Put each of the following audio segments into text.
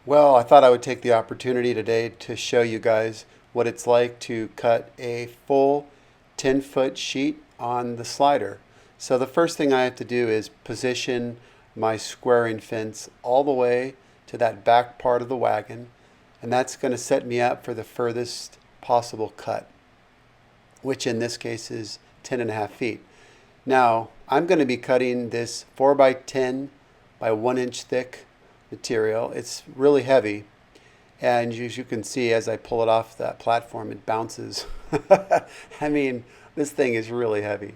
Well, I thought I would take the opportunity today to show you guys what it's like to cut a full 10-foot sheet on the slider. So the first thing I have to do is position my squaring fence all the way to that back part of the wagon, and that's going to set me up for the furthest possible cut, which in this case is 10.5 feet. Now, I'm going to be cutting this 4 by 10 by 1 inch thick material. It's really heavy, and as you can see, as I pull it off that platform, it bounces. I mean, this thing is really heavy.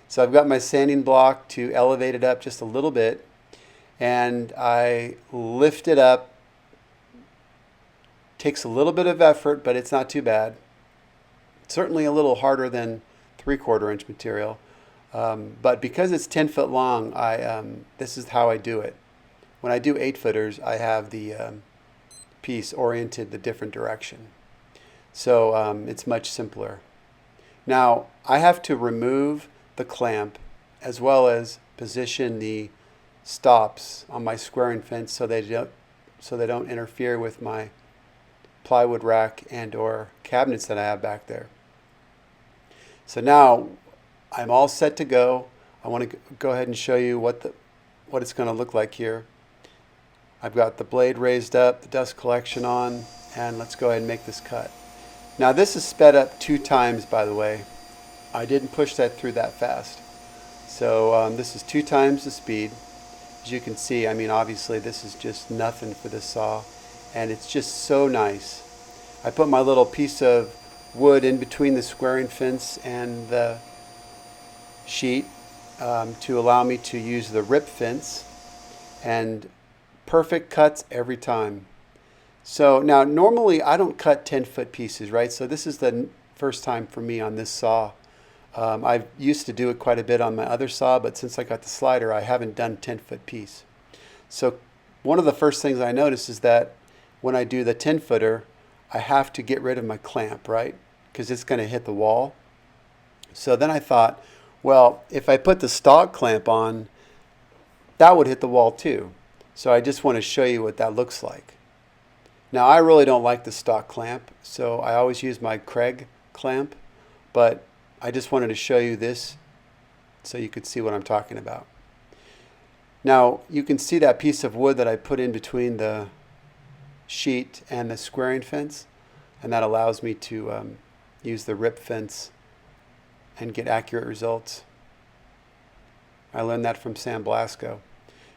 So I've got my sanding block to elevate it up just a little bit, and I lift it up. Takes a little bit of effort, but it's not too bad. Certainly a little harder than 3/4 inch material. But because it's 10 foot long, this is how I do it. When I do 8-footers, I have the piece oriented the different direction. So it's much simpler. Now, I have to remove the clamp as well as position the stops on my squaring fence so they don't interfere with my plywood rack and or cabinets that I have back there. So now I'm all set to go. I want to go ahead and show you what it's going to look like here. I've got the blade raised up, the dust collection on, and let's go ahead and make this cut. Now this is sped up 2 times, by the way. I didn't push that through that fast. So this is 2 times the speed. As you can see, I mean, obviously this is just nothing for this saw, and it's just so nice. I put my little piece of wood in between the squaring fence and the sheet to allow me to use the rip fence, and perfect cuts every time. So now normally I don't cut 10-foot pieces, right? So this is the first time for me on this saw. I used to do it quite a bit on my other saw, but since I got the slider, I haven't done 10-foot piece. So one of the first things I notice is that when I do the 10-footer, I have to get rid of my clamp, right? Because it's going to hit the wall. So then I thought, well, if I put the stock clamp on, that would hit the wall too. So I just want to show you what that looks like. Now, I really don't like the stock clamp, so I always use my Kreg clamp, but I just wanted to show you this so you could see what I'm talking about. Now, you can see that piece of wood that I put in between the sheet and the squaring fence, and that allows me to use the rip fence and get accurate results. I learned that from Sam Blasco.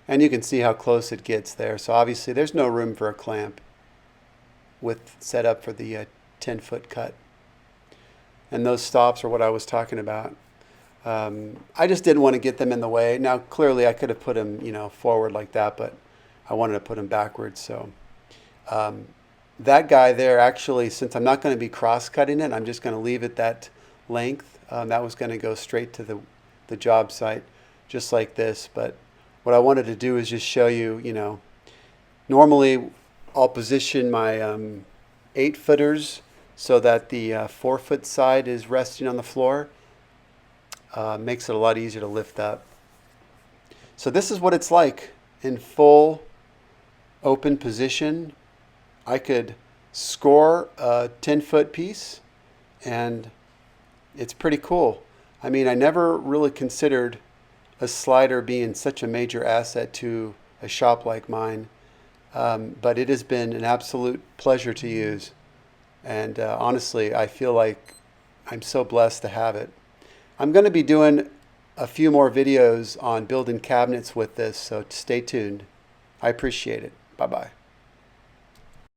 And you can see how close it gets there. So obviously there's no room for a clamp with set up for the 10-foot cut. And those stops are what I was talking about. I just didn't want to get them in the way. Now clearly I could have put them, forward like that, but I wanted to put them backwards. So that guy there, actually, since I'm not going to be cross-cutting it, I'm just going to leave it that length. That was going to go straight to the job site, just like this. But what I wanted to do is just show you, normally I'll position my 8-footers so that the 4-foot side is resting on the floor. Makes it a lot easier to lift up. So this is what it's like in full open position. I could score a 10-foot piece, and it's pretty cool. I mean, I never really considered a slider being such a major asset to a shop like mine, but it has been an absolute pleasure to use, and honestly I feel like I'm so blessed to have it. I'm going to be doing a few more videos on building cabinets with this, so stay tuned. I appreciate it. Bye bye.